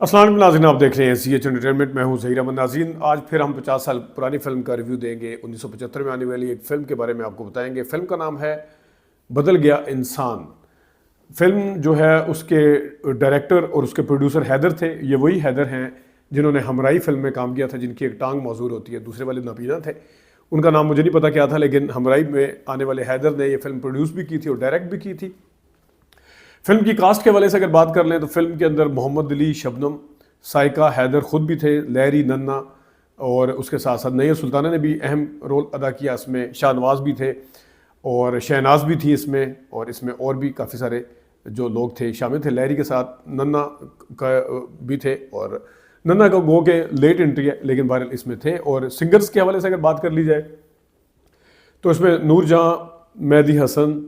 अस्सलाम वालेकुम नाज़रीन, आप देख रहे हैं CH एंटरटेनमेंट। मैं हूं ज़हीर अहमद। नाज़रीन, आज फिर हम 50 साल पुरानी फ़िल्म का रिव्यू देंगे। 1975 में आने वाली एक फ़िल्म के बारे में आपको बताएंगे। फ़िल्म का नाम है बदल गया इंसान। फ़िल्म जो है उसके डायरेक्टर और उसके प्रोड्यूसर हैदर थे। ये वही हैदर हैं जिन्होंने हमराई फ़िल्म में काम किया था, जिनकी एक टांग मौजूद होती है। दूसरे वाले नबीना थे, उनका नाम मुझे नहीं पता क्या था, लेकिन हमराई में आने वाले हैदर ने ये फ़िल्म प्रोड्यूस भी की थी और डायरेक्ट भी की थी। फिल्म की कास्ट के हवाले से अगर बात कर लें तो फिल्म के अंदर मोहम्मद अली, शबनम, साइका, हैदर खुद भी थे, लहरी, नन्ना और उसके साथ साथ नैयर सुल्ताना ने भी अहम रोल अदा किया इसमें। शाहनवाज भी थे और शहनाज भी थी इसमें, और इसमें और भी काफ़ी सारे जो लोग थे शामिल थे। लहरी के साथ नन्ना का भी थे, और नन्ना का गो के लेट एंट्री है लेकिन बहरहाल इसमें थे। और सिंगर्स के हवाले से अगर बात कर ली जाए तो इसमें नूरजहां, मेहदी हसन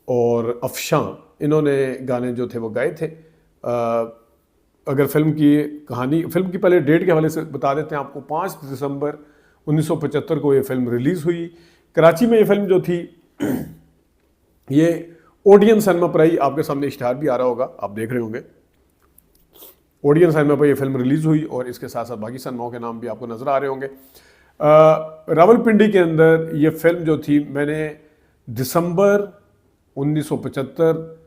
और अफशां, इन्होंने गाने जो थे वो गाए थे। अगर फिल्म की कहानी, फिल्म की पहले डेट के हवाले से बता देते हैं आपको। 5 दिसंबर 1975 को ये फिल्म रिलीज़ हुई। कराची में ये फिल्म जो थी ये ओडियन सिनेमा पर आई। आपके सामने इश्तिहार भी आ रहा होगा, आप देख रहे होंगे। ओडियन सिनेमा पर ये फिल्म रिलीज़ हुई और इसके साथ साथ बाकी सिनेमाओं के नाम भी आपको नज़र आ रहे होंगे। रावलपिंडी के अंदर ये फिल्म जो थी, मैंने दिसंबर 1975,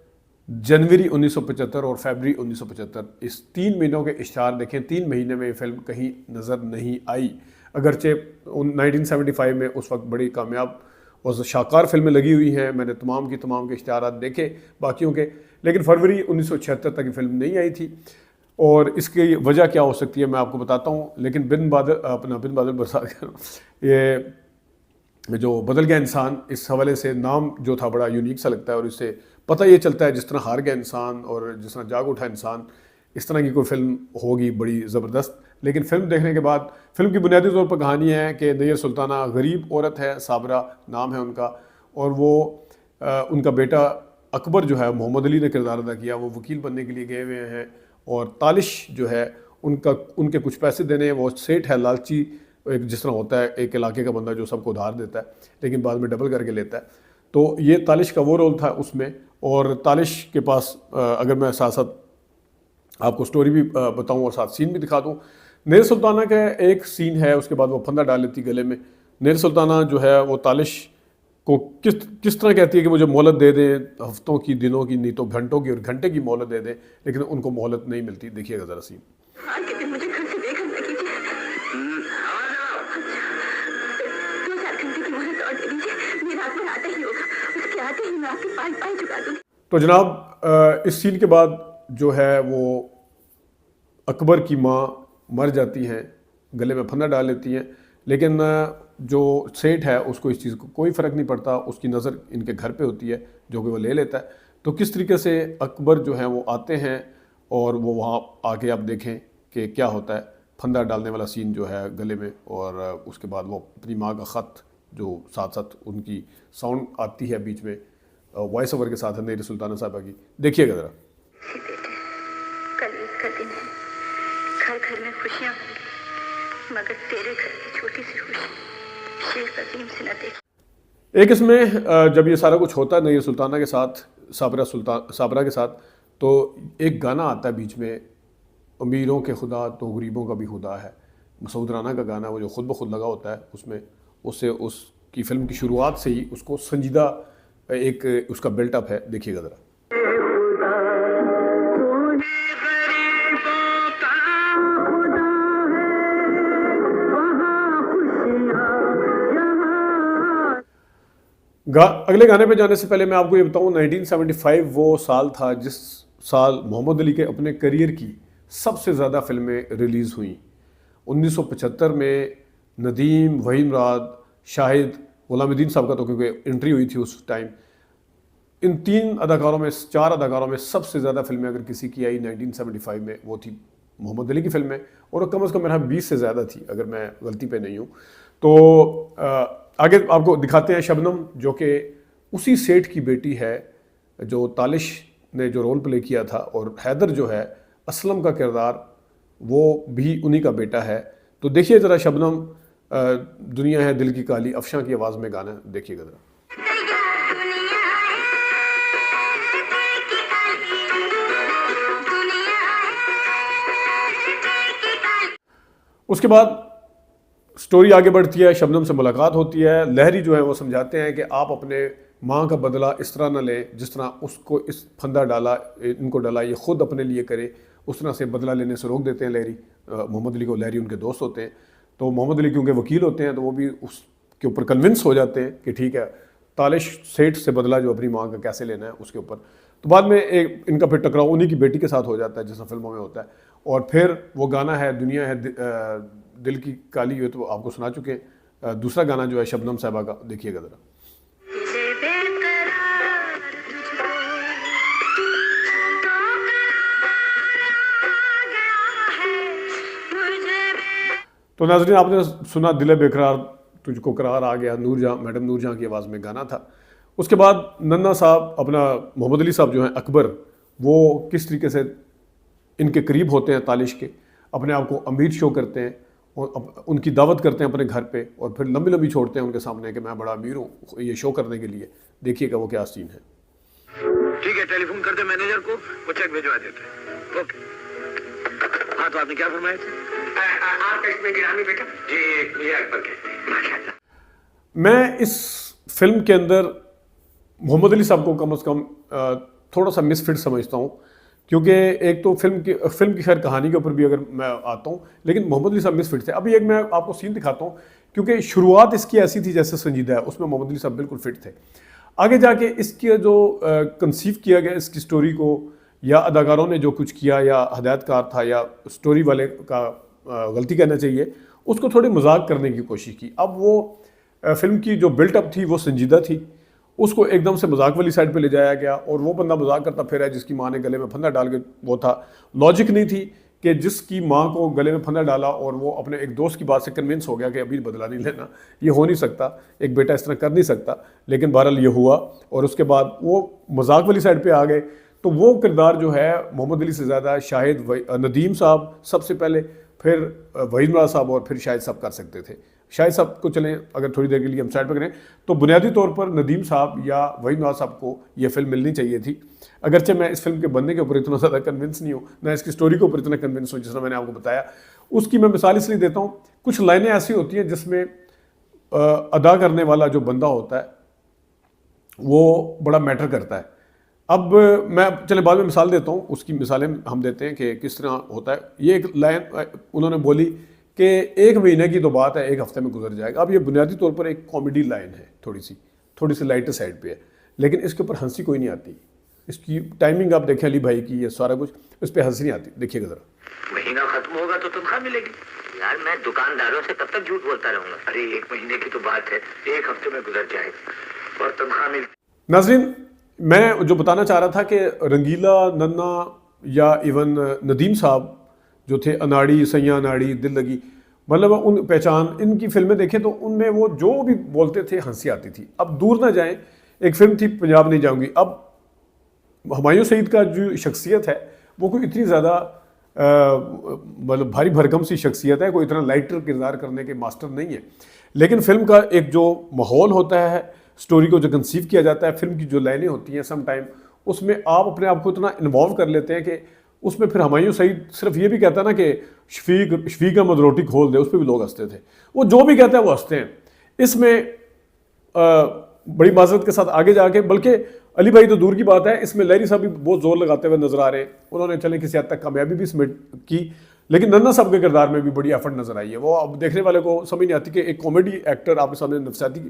जनवरी 1975 और फरवरी 1975 इस 3 महीनों के इश्तिहार देखें। 3 महीने में ये फिल्म कहीं नज़र नहीं आई। अगरचे 1975 में उस वक्त बड़ी कामयाब और शाहकार फिल्में लगी हुई हैं, मैंने तमाम के इश्तिहार देखे बाकियों के, लेकिन फरवरी 1976 तक ये फिल्म नहीं आई थी। और इसकी वजह क्या हो सकती है मैं आपको बताता हूँ। लेकिन बिन बादल बरसात ये जो बदल गया इंसान, इस हवाले से नाम जो था बड़ा यूनिक सा लगता है, और इससे पता ये चलता है जिस तरह हार गया इंसान और जिस तरह जाग उठा इंसान, इस तरह की कोई फिल्म होगी बड़ी ज़बरदस्त। लेकिन फिल्म देखने के बाद, फिल्म की बुनियादी तौर पर कहानी है कि नैयर सुल्ताना गरीब औरत है, साबरा नाम है उनका, और वो उनका बेटा अकबर जो है, मोहम्मद अली ने किरदार अदा किया, वो वकील बनने के लिए गए हुए हैं। और तालिश जो है उनके कुछ पैसे देने हैं। वो सेठ है, लालची, एक जिस तरह होता है एक इलाके का बंदा जो सबको उधार देता है लेकिन बाद में डबल करके लेता है। तो ये तालिश का वो रोल था उसमें। और तालिश के पास अगर मैं साथ साथ आपको स्टोरी भी बताऊं और साथ सीन भी दिखा दूं। नैयर सुल्ताना का एक सीन है, उसके बाद वो फंदा डाल लेती गले में। नैयर सुल्ताना जो है वो तालिश को किस तरह कहती है कि मुझे मोहलत दे दे, हफ्तों की, दिनों की, नहीं तो घंटों की, और घंटे की मोहलत दे दे, लेकिन उनको मोहलत नहीं मिलती। देखिएगा ज़रा सीन। मुझे घर से बेघर न कीजिए, 2-4 घंटे की मोहलत और दे दीजिए, मेरा अकबर आता ही होगा, उसके आते ही मैं आपके पाँव झुका दूंगी। तो जनाब इस सीन के बाद जो है वो अकबर की माँ मर जाती हैं, गले में फंदा डाल लेती हैं, लेकिन जो सेठ है उसको इस चीज़ को कोई फ़र्क नहीं पड़ता। उसकी नज़र इनके घर पे होती है जो कि वो ले लेता है। तो किस तरीके से अकबर जो है वो आते हैं और वो वहाँ आके आप देखें कि क्या होता है। फंदा डालने वाला सीन जो है गले में, और उसके बाद वो अपनी माँ का ख़त जो साथ साथ उनकी साउंड आती है बीच में, वॉइस ओवर के साथ है नैयर सुल्ताना साहबा की। देखिएगा ज़रा। कल ईद का दिन है, घर घर में खुशियाँ होंगी, मगर तेरे घर की छोटी सी खुशी शेख अजीम से न देखी। एक इसमें जब ये सारा कुछ होता है नैयर सुल्ताना के साथ, साबरा के साथ, तो एक गाना आता है बीच में, अमीरों के खुदा तो गरीबों का भी खुदा है। मसूद राना का गाना, वो जो खुद ब खुद लगा होता है उसमें, उससे उसकी फिल्म की शुरुआत से ही उसको संजीदा एक उसका बिल्टअप है। देखिएगा ज़रा। अगले गाने पे जाने से पहले मैं आपको ये बताऊं, 1975 वो साल था जिस साल मोहम्मद अली के अपने करियर की सबसे ज़्यादा फिल्में रिलीज़ हुई। 1975 में नदीम, वहीद मुराद, शाहिद, गुलामुद्दीन साहब का तो क्योंकि एंट्री हुई थी उस टाइम, इन 4 अदाकारों में सबसे ज़्यादा फिल्में अगर किसी की आई 1975 में, वो थी मोहम्मद अली की फिल्में, और कम अज़ कम मेरा 20 से ज़्यादा थी अगर मैं गलती पे नहीं हूँ। तो आगे आपको दिखाते हैं शबनम, जो कि उसी सेठ की बेटी है जो तालिश ने जो रोल प्ले किया था, और हैदर जो है असलम का किरदार, वो भी उन्हीं का बेटा है। तो देखिए ज़रा शबनम, दुनिया है दिल की काली, अफशां की आवाज़ में गाना देखिएगा ज़रा। उसके बाद स्टोरी आगे बढ़ती है, शबनम से मुलाकात होती है। लहरी जो है वो समझाते हैं कि आप अपने माँ का बदला इस तरह ना लें जिस तरह उसको इस फंदा डाला, इनको डाला, ये खुद अपने लिए करे, उस तरह से बदला लेने से रोक देते हैं लहरी मोहम्मद अली को। लहरी उनके दोस्त होते हैं, तो मोहम्मद अली क्योंकि वकील होते हैं तो वो भी उसके ऊपर कन्विंस हो जाते हैं कि ठीक है, तालिश सेठ से बदला जो अपनी माँ का कैसे लेना है उसके ऊपर। तो बाद में एक इनका फिर टकराव उन्हीं की बेटी के साथ हो जाता है जैसा फिल्मों में होता है। और फिर वो गाना है दुनिया है दिल की काली, ये तो आपको सुना चुके हैं। दूसरा गाना जो है शबनम साहबा का, देखिएगा ज़रा। तो नाज़रीन, आपने सुना दिल बेकरार तुझको करार आ गया, नूरजहां, मैडम नूरजहां की आवाज़ में गाना था। उसके बाद नन्ना साहब, अपना मोहम्मद अली साहब जो हैं अकबर, वो किस तरीके से इनके करीब होते हैं तालिश के, अपने आप को अमीर शो करते हैं और उनकी दावत करते हैं अपने घर पे, और फिर लंबी लंबी छोड़ते हैं उनके सामने कि मैं बड़ा अमीर हूँ, ये शो करने के लिए। देखिएगा वो क्या सीन है। ठीक है, टेलीफोन कर दे मैनेजर को, वो चेक भिजवा देते हैं। ओके। हाँ, तो आपने क्या फरमाया था? आपका इसमें गिरामी बेटा जी, ये अकबर के माशाल्लाह। मैं इस फिल्म के अंदर मोहम्मद अली साहब को कम से कम थोड़ा सा मिसफिट समझता हूँ, क्योंकि एक तो फिल्म की खैर कहानी के ऊपर भी अगर मैं आता हूँ, लेकिन मोहम्मद अली साहब मिसफिट थे। अभी एक मैं आपको सीन दिखाता हूँ, क्योंकि शुरुआत इसकी ऐसी थी जैसे संजीदा है, उसमें मोहम्मद अली साहब बिल्कुल फिट थे। आगे जाके इसकी जो कंसीव किया गया इसकी स्टोरी को, या अदाकारों ने जो कुछ किया, या हदायतकार था, या स्टोरी वाले का गलती कहना चाहिए, उसको थोड़ी मजाक करने की कोशिश की। अब वो फिल्म की जो बिल्टअप थी वो संजीदा थी, उसको एकदम से मजाक वाली साइड पे ले जाया गया, और वो बंदा मजाक करता फिर जिसकी माँ ने गले में फंदा डाल के, वो था लॉजिक नहीं थी कि जिसकी माँ को गले में फंदा डाला और वो अपने एक दोस्त की बात से कन्विंस हो गया कि अभी बदला नहीं लेना, ये हो नहीं सकता, एक बेटा इस तरह कर नहीं सकता। लेकिन बहरहाल ये हुआ, और उसके बाद वो मजाक वाली साइड पे आ गए। तो वो किरदार जो है मोहम्मद अली से ज़्यादा शायद नदीम साहब सबसे पहले, फिर वहीद मुराद साहब, और फिर शाहिद साहब कर सकते थे। शाहिद साहब को चलें अगर थोड़ी देर के लिए हम साइड पर करें, तो बुनियादी तौर पर नदीम साहब या वहीद मुराद साहब को ये फिल्म मिलनी चाहिए थी। अगरचे मैं इस फिल्म के बनने के ऊपर इतना ज़्यादा कन्विंस नहीं हूँ, ना इसकी स्टोरी के ऊपर इतना कन्विंस हूँ जितना मैंने आपको बताया। उसकी मैं मिसाल इसलिए देता हूँ, कुछ लाइनें ऐसी होती हैं जिसमें अदा करने वाला जो बंदा होता है वो बड़ा मैटर करता है। अब मैं चले बाद में मिसाल देता हूँ, उसकी मिसालें हम देते हैं कि किस तरह होता है। ये एक लाइन उन्होंने बोली कि 1 महीने की तो बात है, 1 हफ्ते में गुजर जाएगा। अब ये बुनियादी तौर पर एक कॉमेडी लाइन है, थोड़ी सी लाइटर साइड पे है, लेकिन इसके ऊपर हंसी कोई नहीं आती। इसकी टाइमिंग आप देखें अली भाई की, ये सारा कुछ, इस पर हंसी नहीं आती। देखिएगा ज़रा। महीना खत्म होगा तो तनख्वाह मिलेगी। यार मैं दुकानदारों से कब तक झूठ बोलता रहूंगा? अरे 1 महीने की तो बात है, 1 हफ्ते में गुजर जाएगा और तनख्वाह मिल। नाज़रीन, मैं जो बताना चाह रहा था कि रंगीला, नन्ना या इवन नदीम साहब जो थे, अनाड़ी, सैया अनाड़ी, दिल लगी, मतलब उन पहचान, इनकी फिल्में देखें तो उनमें वो जो भी बोलते थे हंसी आती थी। अब दूर ना जाएं, एक फिल्म थी पंजाब नहीं जाऊंगी। अब हुमायूं सईद का जो शख्सियत है वो कोई इतनी ज़्यादा मतलब भारी भरकम सी शख्सियत है, कोई इतना लाइटर किरदार करने के मास्टर नहीं है। लेकिन फिल्म का एक जो माहौल होता है, स्टोरी को जो कंसीव किया जाता है, फिल्म की जो लाइनें होती हैं सम टाइम, उसमें आप अपने आप को इतना इन्वॉल्व कर लेते हैं कि उसमें फिर हुमायूं सईद सिर्फ ये भी कहता है ना कि शफीक अहमद रोटी खोल दे, उस पर भी लोग हंसते थे। वो जो भी कहता है वो हंसते हैं। इसमें बड़ी माजरत के साथ आगे जाके, बल्कि अली भाई तो दूर की बात है, इसमें लहरी साहब भी बहुत जोर लगाते हुए नजर आ रहे हैं। उन्होंने चले किसी हद तक कामयाबी भी इसमें की, लेकिन नन्ना साहब के किरदार में भी बड़ी एफर्ट नजर आई है। वो अब देखने वाले को समझ नहीं आती कि एक कॉमेडी एक्टर आपके सामने नफसियाती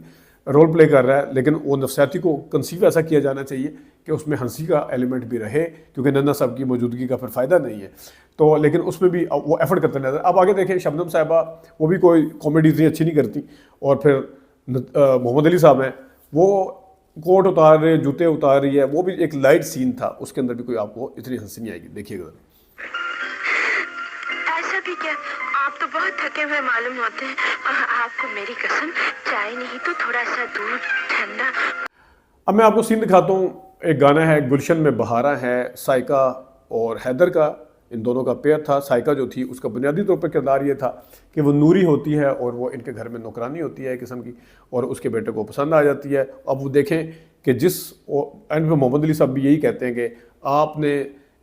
रोल प्ले कर रहा है, लेकिन वो नफसियाती को कंसीव ऐसा किया जाना चाहिए कि उसमें हंसी का एलिमेंट भी रहे, क्योंकि नन्ना साहब की मौजूदगी का फिर फ़ायदा नहीं है। तो लेकिन उसमें भी वो एफर्ट करते नजर। अब आगे देखें, शबनम साहिबा, वो भी कोई कॉमेडी इतनी अच्छी नहीं करती, और फिर मोहम्मद अली साहब हैं, वो कोट उतार रहे, जूते उतार रही है, वो भी एक लाइट सीन था, उसके अंदर भी कोई आपको इतनी हंसी नहीं आएगी। देखिएगा। ऐसा भी क्या, आप तो बहुत थके हुए मालूम होते हैं। आपको मेरी कसम, चाय नहीं तो थोड़ा सा दूध ठंडा। अब मैं आपको सीन दिखाता हूँ। एक गाना है गुलशन में बहारा है, साइका और हैदर का, इन दोनों का पेयर था। साइका जो थी उसका बुनियादी तौर पर किरदार ये था कि वो नूरी होती है और वो इनके घर में नौकरानी होती है एक किस्म की, और उसके बेटे को पसंद आ जाती है। अब वो देखें कि जिस एंड में मोहम्मद अली साहब भी यही कहते हैं कि आपने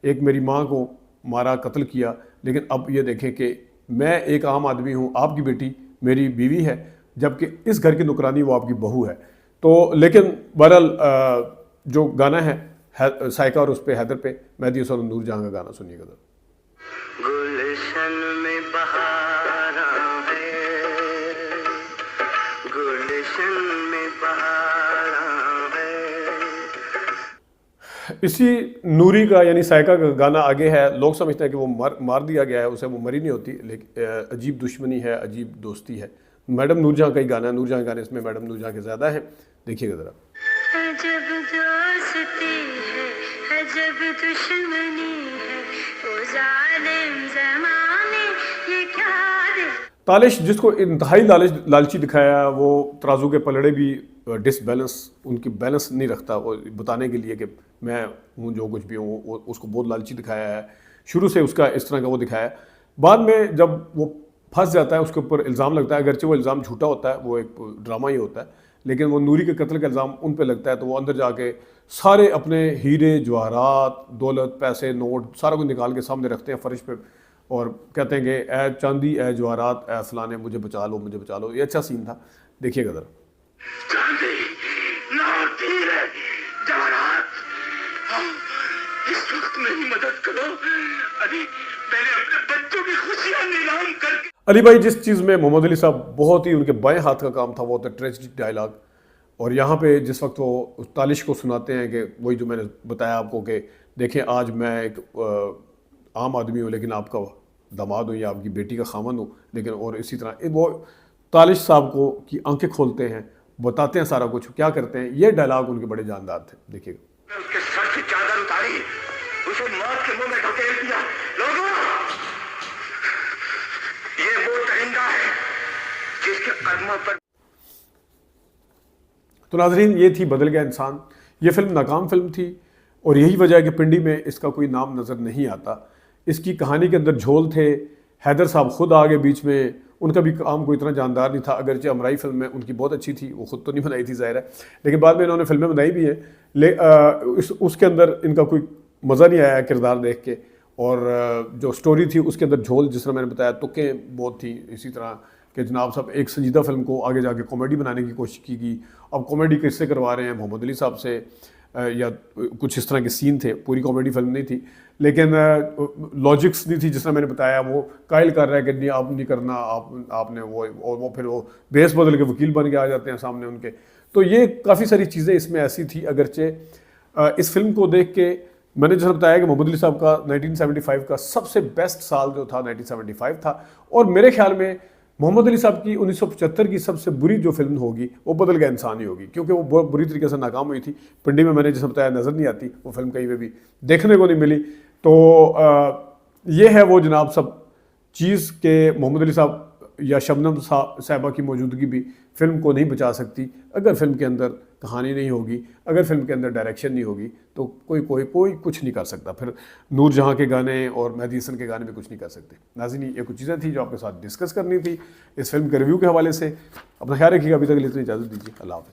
एक मेरी माँ को मारा, कत्ल किया, लेकिन अब ये देखें कि मैं एक आम आदमी हूँ, आपकी बेटी मेरी बीवी है, जबकि इस घर की नुकरानी वो आपकी बहू है। तो लेकिन बहरहाल जो गाना है साइका और उस पे हैदर पे मेहदी हसन और नूर जहां का गाना सुनिएगा जरा। गुलशन में बहारा है, गुलशन में बहारा है। इसी नूरी का यानी साइका का गाना आगे है। लोग समझते हैं कि वो मार दिया गया है, उसे वो मरी नहीं होती, लेकिन अजीब दुश्मनी है, अजीब दोस्ती है। मैडम नूरजहां का ही गाना है। नूरजहां गाने इसमें मैडम नूरजहां के ज़्यादा हैं, देखिएगा ज़रा। अजब दोस्ती है, अजब दुश्मनी है, ओ जालिम ज़माने ये क्या दे। तालिश जिसको इंतहाई लालची दिखाया, वो तराजू के पलड़े भी डिसबैलेंस, उनकी बैलेंस नहीं रखता, वो बताने के लिए कि मैं हूँ जो कुछ भी हूँ, उसको बहुत लालची दिखाया है। शुरू से उसका इस तरह का वो दिखाया है। बाद में जब वो फंस जाता है, उसके ऊपर इल्ज़ाम लगता है, अगरचे वो इल्ज़ाम झूठा होता है, वो एक ड्रामा ही होता है, लेकिन वो नूरी के कत्ल का इल्ज़ाम उन पे लगता है। तो वो अंदर जाके सारे अपने हीरे जवाहरात, दौलत, पैसे, नोट सारा कुछ निकाल के सामने रखते हैं फर्श पे और कहते हैं कि ए चांदी, ए जवाहरात, ए फलाने, मुझे बचा लो, मुझे बचा लो। ये अच्छा सीन था, देखिएगा ज़रा। चांदी, नोट, हीरे, जवाहरात, इस वक्त मेरी मदद करो। अभी मैंने अपने बच्चों की खुशियां नीलाम करके। अली भाई जिस चीज़ में मोहम्मद अली साहब बहुत ही उनके बाएं हाथ का काम था वो होता है ट्रेजिडी डायलॉग। और यहाँ पे जिस वक्त वो उस तालिश को सुनाते हैं कि वही जो मैंने बताया आपको कि देखें आज मैं एक आम आदमी हूँ लेकिन आपका दामाद हूँ या आपकी बेटी का खामन हूँ, लेकिन और इसी तरह वो तालिश साहब को की आंखें खोलते हैं, बताते हैं सारा कुछ, क्या करते हैं। ये डायलॉग उनके बड़े जानदार थे, देखिएगा। उसके सर से चादर उतारी, उसे मौत के मुंह में ढकेल दिया। लोगों, ये वो दरिंदा है जिसके कदमों पर। तो नाज़रीन, ये थी बदल गया इंसान। ये फिल्म नाकाम फिल्म थी और यही वजह है कि पिंडी में इसका कोई नाम नज़र नहीं आता। इसकी कहानी के अंदर झोल थे, हैदर साहब खुद आगे बीच में, उनका भी काम कोई इतना जानदार नहीं था। अगरचे अमराई फिल्म में उनकी बहुत अच्छी थी, वो खुद तो नहीं बनाई थी ज़ाहिर है, लेकिन बाद में इन्होंने फिल्में बनाई भी हैं। उसके अंदर इनका कोई मज़ा नहीं आया किरदार देख के। और जो स्टोरी थी उसके अंदर झोल, जिस तरह मैंने बताया, तुक्कें बहुत थी। इसी तरह कि जनाब साहब एक संजीदा फिल्म को आगे जाके कॉमेडी बनाने की कोशिश की गई। अब कॉमेडी किससे करवा रहे हैं, मोहम्मद अली साहब से, या कुछ इस तरह के सीन थे। पूरी कॉमेडी फिल्म नहीं थी, लेकिन लॉजिक्स नहीं थी। जिस तरह मैंने बताया, वो कायल कर रहा है कि नहीं आप नहीं करना, आपने वो फिर वो बेस बदल के वकील बन के आ जाते हैं सामने उनके। तो ये काफ़ी सारी चीज़ें इसमें ऐसी थी। अगरचे इस फिल्म को देख के मैंने जैसा बताया कि मोहम्मद अली साहब का 1975 का सबसे बेस्ट साल जो था 1975 था। और मेरे ख्याल में मोहम्मद अली साहब की 1975 की सबसे बुरी जो फिल्म होगी वो बदल गया इंसान ही होगी, क्योंकि वो बहुत बुरी तरीके से नाकाम हुई थी। पिंडी में मैंने जैसा बताया नज़र नहीं आती वो फिल्म, कहीं पे भी देखने को नहीं मिली। तो ये है वो जनाब सब चीज़ के मोहम्मद अली साहब या शबनम साहिबा की मौजूदगी भी फिल्म को नहीं बचा सकती। अगर फिल्म के अंदर कहानी नहीं होगी, अगर फिल्म के अंदर डायरेक्शन नहीं होगी, तो कोई कुछ नहीं कर सकता। फिर नूर जहां के गाने और मेहदी हसन के गाने भी कुछ नहीं कर सकते। नाज़रीन, ये कुछ चीज़ें थी जो आपके साथ डिस्कस करनी थी इस फिल्म के रिव्यू के हवाले से। अपना ख्याल रखिएगा। अभी तक के लिए इतनी इजाज़त दीजिए। अल्लाह हाफ़िज़।